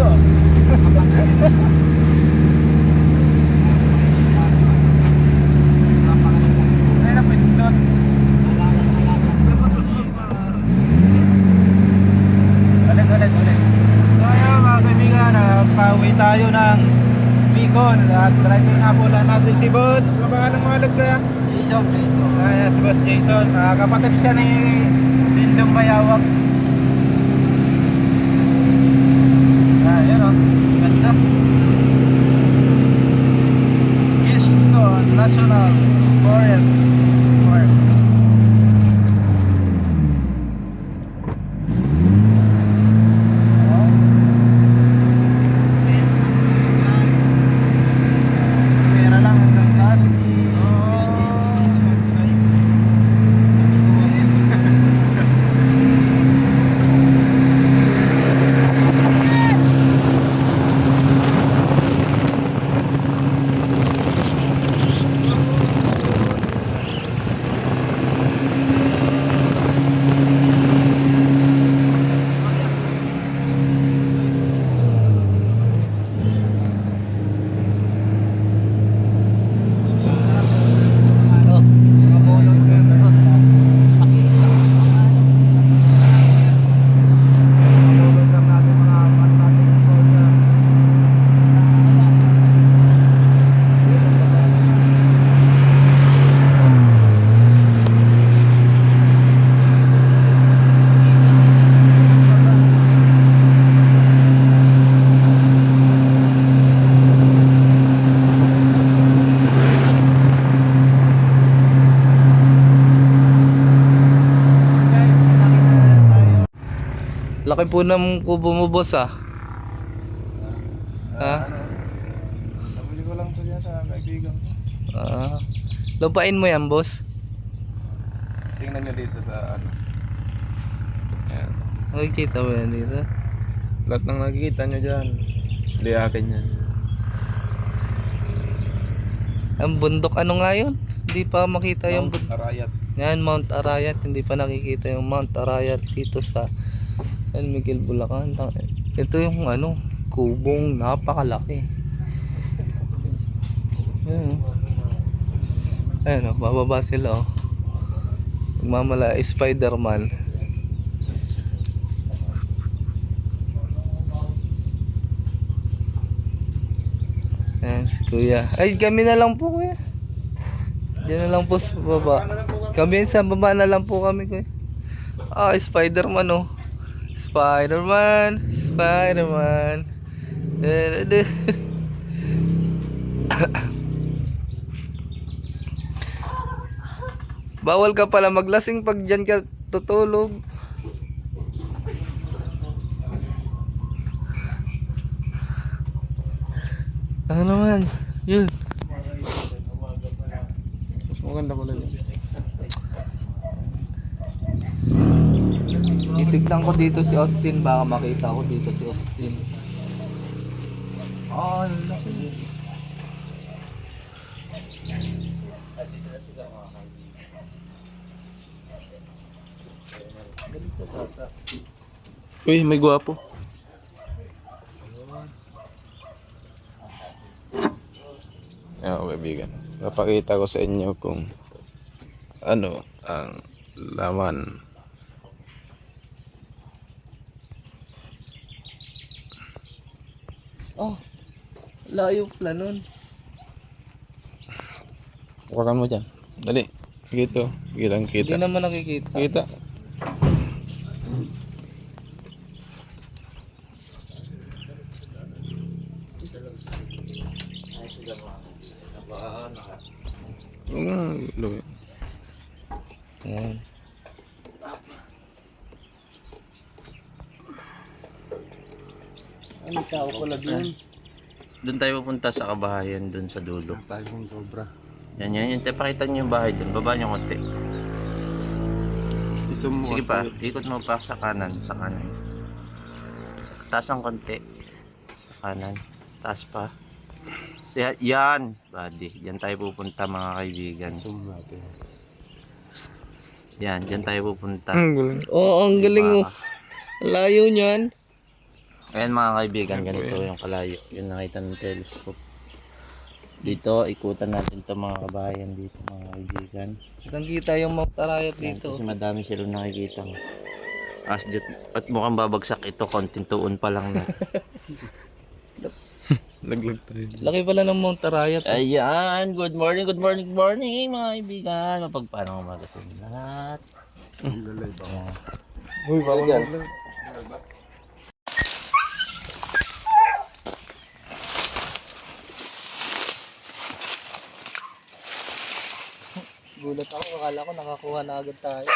Diretso. Ay, napindot. Ulit. So ayun mga kaibigan, pauwi tayo ng Bicol at driver nga po lang natin si Boss. Ano ba ang malad kaya? Jason. Si Boss Jason. Kapatid siya ni Lindong Bayawak. Ayun o, ganda. Quezon National Forest Park. Pera lang ang gasgas. Laki po ng kubo mo, boss, ah. Ha? Nabili ko lang to dyan sa kaibigan ko. Lupain mo yan, boss. Tingnan nyo dito sa ano. Nakikita mo yan dito? Lahat ng nakikita nyo dyan, hindi akin yan. Ang bundok ano nga yun? Hindi pa makita yung Mount Arayat. yan, Mount Arayat. Hindi pa nakikita yung Mount Arayat dito sa San Miguel, Bulacan. Ito yung ano, kubong napakalaki. Ayan o, bababa sila o. Magmamala Spider-Man. Ayan si kuya. Ay, kami na lang po, kuya. Diyan na lang po sa baba. Kami sa baba na lang po kami, kuya. Spider-Man o. Spider-Man. Bawal ka pala maglasing pag dyan ka tutulog. Ano naman? Yun. Maganda pala yun. Titignan ko dito si Austin. Baka makita ko dito si Austin. Laki. Ganito tata. Uy, may gwapo. Ayan, kaibigan. Papakita ko sa inyo kung ano ang laman. Layo pala nun. Huwakan mo dyan. Dali. Dito. Kitang kita. Hindi naman nakikita. Kita. Luwi. Ayan. Ano tao pala doon? Doon tayo pupunta sa kabahayan doon sa dulo. Tagong sobra. Yan. Pakita niyo yung bahay doon. Baba niyo konti. Sige pa, ikot mo pa sa kanan. Taas ang konti. Sa kanan. Taas pa. Yan, buddy. Diyan tayo pupunta mga kaibigan. Yan, diyan tayo pupunta. Ang galing oh. Layo niyan. Ayan mga kaibigan, ganito yung kalayo. Yung nakita ng telescope. Dito, ikutan natin to mga kabayan dito mga kaibigan. Kitang kita yung Mount Arayat Yan, dito. kasi madami sila nakikita. As dito, at mukhang babagsak ito, konting tuon pa lang na. Laki pala ng Mount Arayat. Ayan, good morning, good morning, good morning mga kaibigan. Mapagpalang umaga sa inyo lahat. Ayan. Uy, bawal yan. Gulat ako, akala ko nakakuha na agad tayo.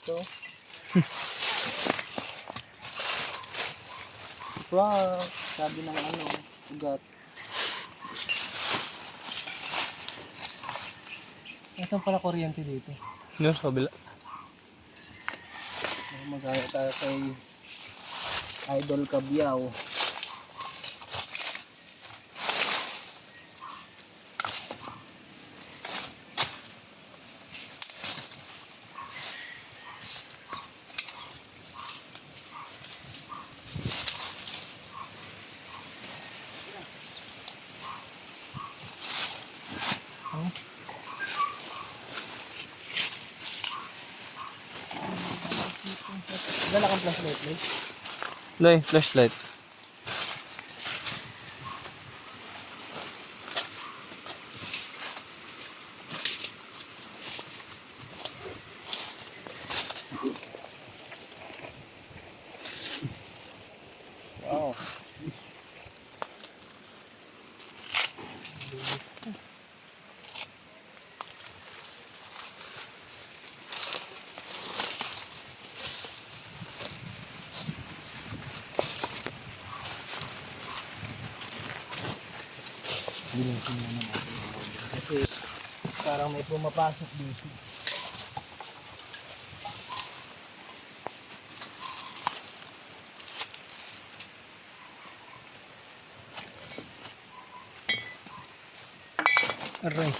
So, wow, sabi ng ano, ugat. Ito pala kuryente dito. No, sa kabila. Magkaya tayo kay Idol Cabiao. Wala kang flashlight, May? Loy, flashlight. Wow. Kasi parang may pumapasok dito. Aray.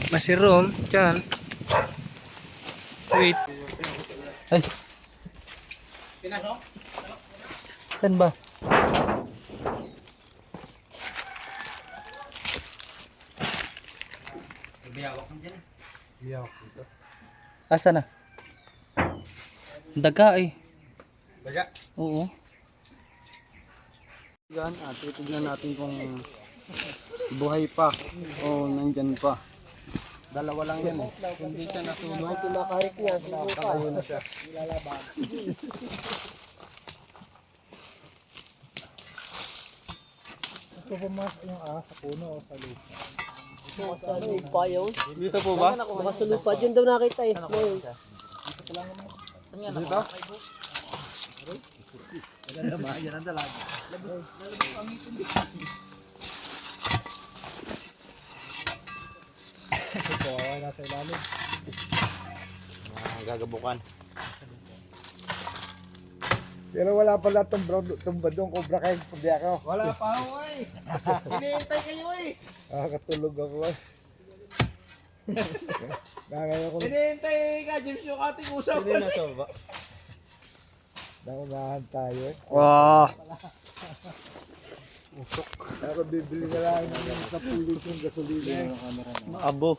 Masirom, dyan. Wait. Ay. Saan ba? Asa na? Daga eh. Daga. Oo. Yan, titignan natin kung buhay pa o nandyan pa. Dalawa lang yan eh. Hindi siya nasunog. Kumakain niya. Nakakayo na siya. Ito pumasok yung sa puno o sa lupa. Ano yung payaw? Dito po ba? Makasulupad yun daw nakita eh. Dito? Nasa ilalim. Gagabukan. Pero wala pala itong tumbadong cobra kayo pabaya ko. Wala pa ako eh. Hinihintay kayo eh. Nakakatulog ako eh. Nakakaya ko. Hinihintay ka, James yung ating usap. Hindi nasa baba. Naunahan tayo eh. Wow. Usok. Pero bibili na lang ng sa pulis yung gasolina. Abo.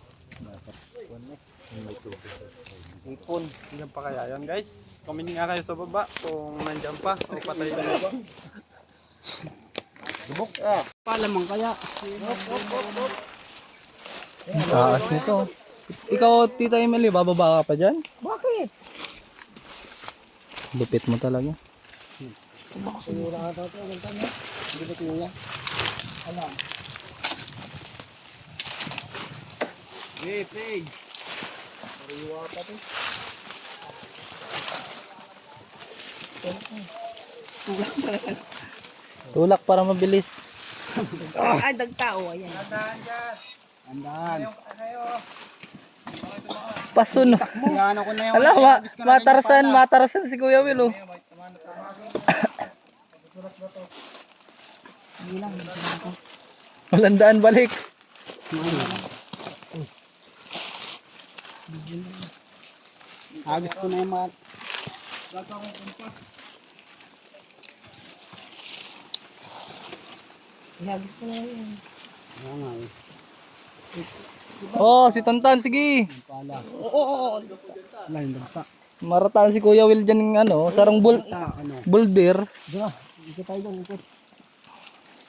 Ipon. Diyan pa kaya yan guys. Comment nga kayo sa baba kung nandyan pa o patay na ba. Lubok. Palamang kaya. Taas nito. Ikaw, Tita Emily, bababa ka pa dyan? Bakit? Lupit mo talaga. Hey, Pig. Tulak para mabilis. Ay, dagtao. Ayan. Andahan. Paso no. Ano ko na yung Ala, matarasan si Kuya Will oh. Walang daan balik. Agos ko na yung mga... Ihagis ko na yun. Oo nga eh. Oh, si Tantan, sige. Oo. Lain dagta. Marataan si Kuya Will dyan ng ano, sarang boulder. Diba? Ikot tayo dyan, ikot.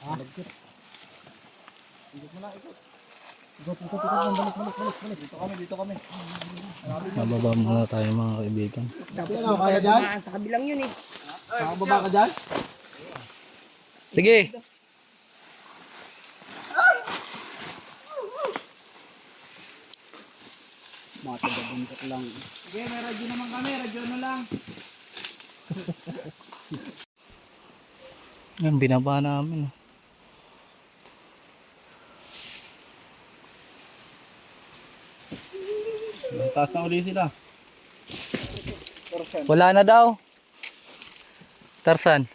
Ha? Balik. Dito kami. Mababa muna tayo mga kaibigan. Dapat ano, kaya dyan? Sa kabilang yun eh. Nakababa ka dyan? Sige. Mga taga-buntot lang. Sige, may radyo naman kami. Radyo na lang. Yan, binaba namin. Taas na uli sila. Wala na daw. Tarsan.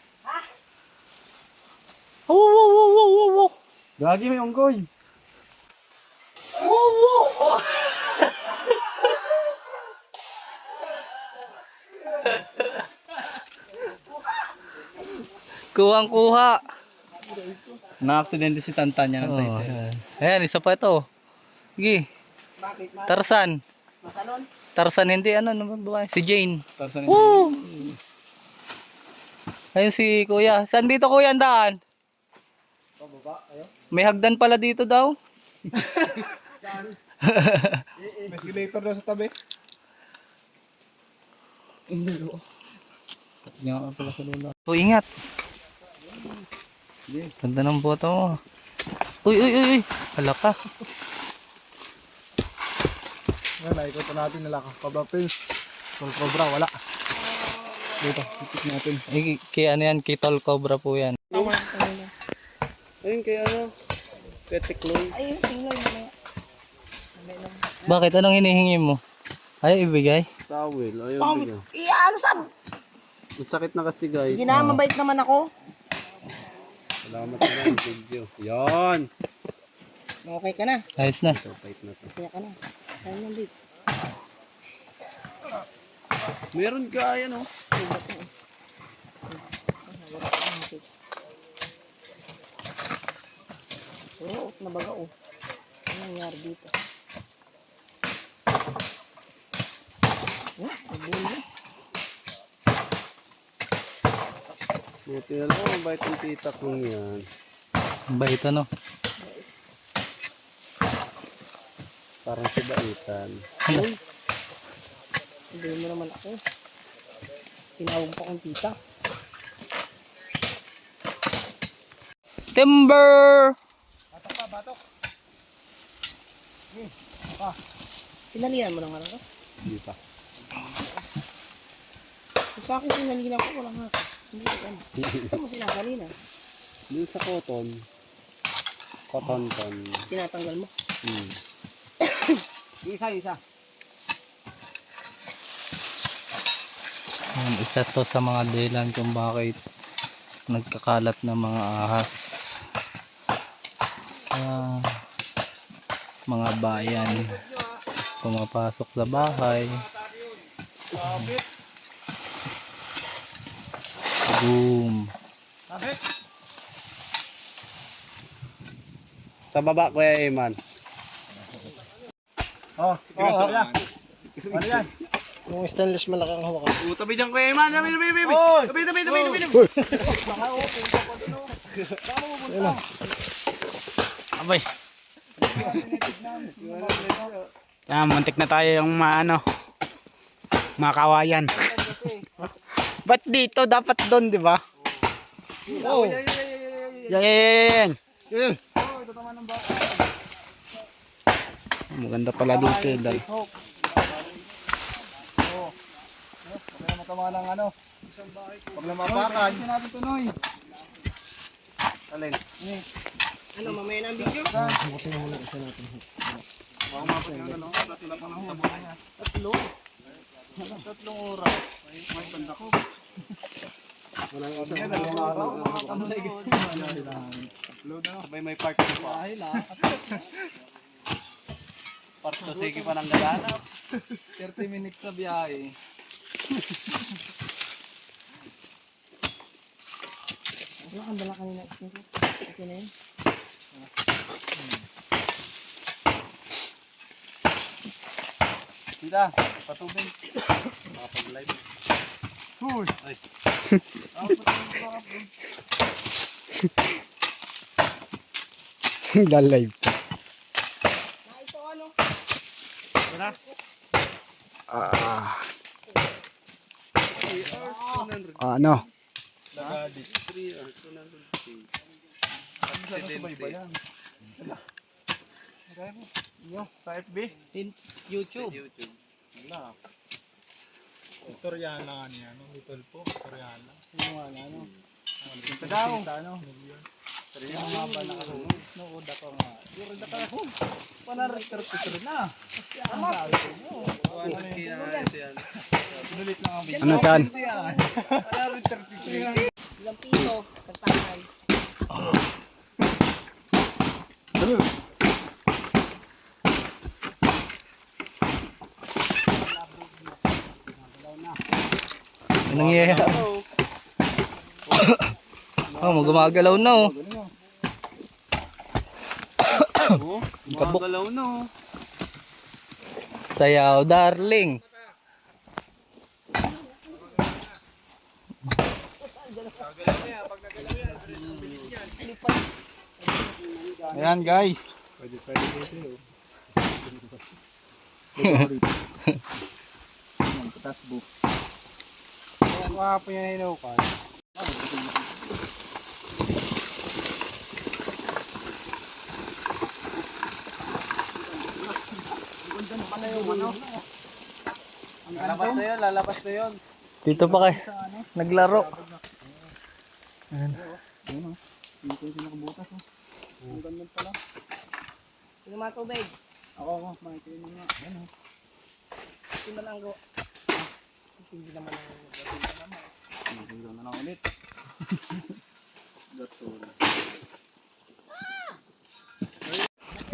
Wow. Gagi, may unggoy. Kuhang-kuha. Na-aksidente si Tantan niya ng Oh, ayan, isa pa ito. Sige. Tarsan. Tarsan hindi ano ba? Si Jane. Woo! Ayun si Kuya. Saan dito Kuya ang daan? May hagdan pala dito daw. May escalator daw sa tabi. Nga pala sa lula. O ingat. Ganda ng boto mo. Uy. Hala ka. Naikot natin nila kabapil. Tol Cobra, wala. Dito, titik natin. Kaya ano yan, Kitol Cobra po yan. Ayun kay ano? Petikloy. Ayun, tingnan mo. Bakit? Anong hinihingi mo? Ay, ibigay. Towel, ayun bigyan. Ano sab? Masakit na kasi guys. Sige na, mabait naman ako. Salamat na lang video. Yan. Okay ka na. Ayos na. Fight na to. Masaya ka na. Ayun lang, babe. Meron ka ayan oh. Oo, nabaga oh. Ano nangyari dito? Nabulo na. Buti na lang, mabait ang tita kong yan. Bait ano? Parang si Baitan. Hindi mo naman ako. Tinawag pa akong tita. Timber! Batok. Sinalihan mo lang ano ko? Hindi pa. Kung sa akin sinalihan ko, walang hasa. Hindi ko ano. Saan mo sinasalihan? Dito sa cotton. Cotton. Tinatanggal mo? Isa. Yan, isa to sa mga dahilan kung bakit nagkakalat ng mga ahas sa mga bayan, pumapasok sa bahay. Boom. Sa baba Kuya Eman. Ano yan? Yung stainless malaki ang hawak. Tabi dyan Kuya Eman. Tabi. Abay. Yan, muntik na tayo yung makawayan. Ba't dito? Dapat doon, di ba? Oh. Yan. Maganda pala dito. Dahil. Matama ng ano. Pag namapakan. Hindi natin tunoy. Alin? Ano, mamaya na ang video? Tatlong oras. May banda ko. Sabay may part ko pa. Part to sige pa ng gaganap. 30 minutes na biyahe. Ano ang dala kanina? Okay na yun. Tita, patubig. Makapag-live. Ay. Live. Na ito ano? Ano? Sa FB? YouTube. Wala. Istoryahan lang niya, no? Little po, istoryahan lang. Yung wala, no? Ito daw. Yung mga ba nakasunod? Nood ako nga. Yung ka ako. 133 na. Ano sabi ko? Sinulit lang ang video. Ano yan? 133. Ilang piso? Kagtakan. Anong nangyayari? Oh, gumagalaw na oh. Magalaw na oh. Sayaw, darling. Ayan guys. Pwede dito yun. Ayan, patas book. Ayan, kahapon yan hinukan. Lalabas na yun, lalabas na yun. Dito pa kayo. Naglaro. Sino mga tubig? Ako, makikinig mo nga. Ano? Sino lang go? Hindi naman ang Makikinig na lang ulit.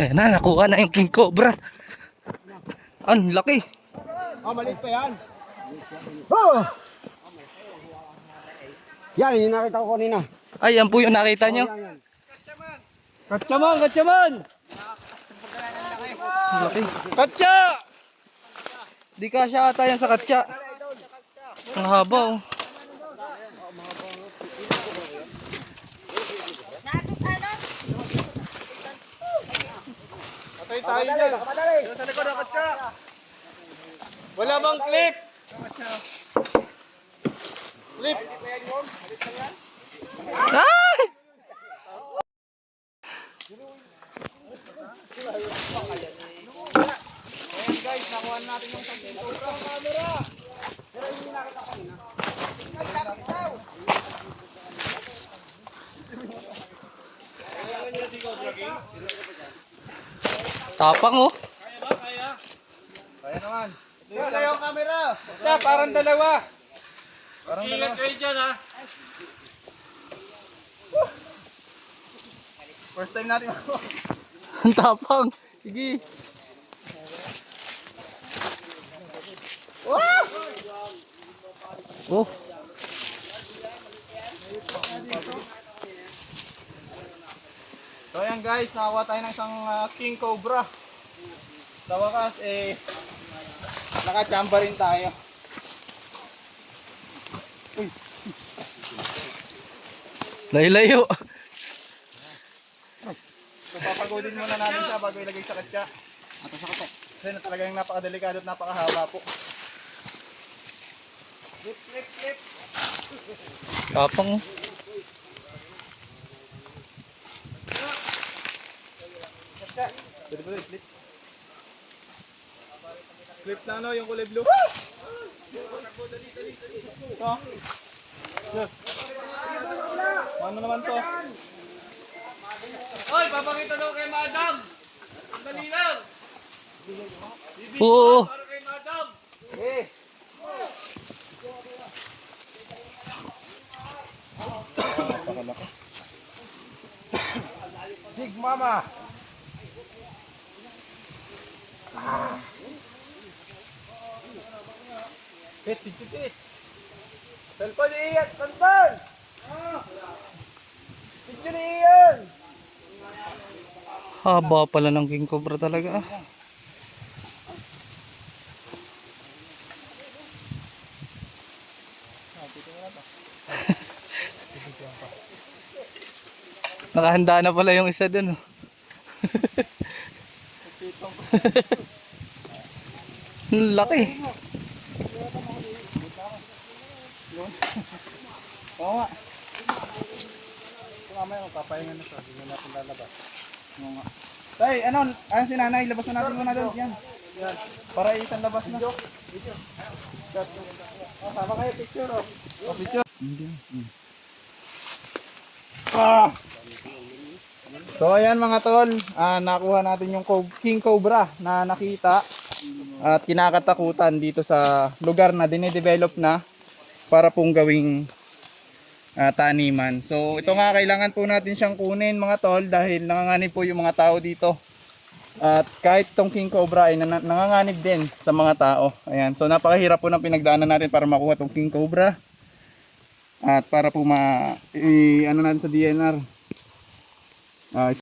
Ayan na, nakuha na yung king cobra. Ang laki. Maliit pa yan. Oh! Yan, yung nakita ko kanina. Ay, yan po yung nakita nyo. Katsaman, katsaman! Ang laki. Katsa! Di ka siya ata yan sa katsa. Ang haba oh. Patay tayo dyan. Doon sa likod ng katsa. Wala bang clip? Clip. Ay! Ayan guys, nakuha natin yung sampung camera. Tapang oh. Kaya naman. Ito yung camera. Kaya parang dalawa. Parang dalawa. Kayo dyan ha. First time natin ako. Ang tapang. Sige. Oh. So ayan guys, nakakuha tayo ng isang king cobra. Sa wakas nakachamba rin tayo. Layo-layo. So papagodin muna natin siya bago ilagay sa katsa. Kasi na talagang napakadelikado at napakahaba po. Flip. Tapang oh. Pwede ba ito flip? Flip na ano, yung kulay blue. Ito. Ano naman to? Hoy, papakita daw kay Madam! Ang dali lang! Oo. Para kay Madam! kalaki. Big Mama! Pit, pit, pit, pit. Cellphone ni Ian! Cellphone! Picture ni Ian! Haba pala ng king cobra talaga. Nakahanda na pala yung isa dun. Oh. Ang laki. Oo nga. Kung mamaya magpapahinga na siya, hindi na natin lalabas. Oo nga. Tay, ano si nanay, labas na natin muna doon. Yan. Yan. Para isang labas na. Video. Sama kayo, picture oh. Oh, picture. So ayan mga tol, nakuha natin yung king cobra na nakita at kinakatakutan dito sa lugar na dinidevelop na para pong gawing taniman. So ito nga, kailangan po natin siyang kunin mga tol dahil nanganganib po yung mga tao dito. At kahit tong king cobra ay nanganganib din sa mga tao. Ayan, so napakahirap po ng pinagdaanan natin para makuha tong king cobra. At para po ano natin sa DNR. Ang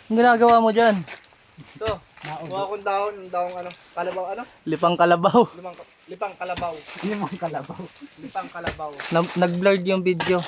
ginagawa mo dyan? Ito, kuha akong dahon ano, kalabaw ano? Lipang kalabaw. Lipang kalabaw. Limang kalabaw. Lipang kalabaw. Nag-blurred yung video.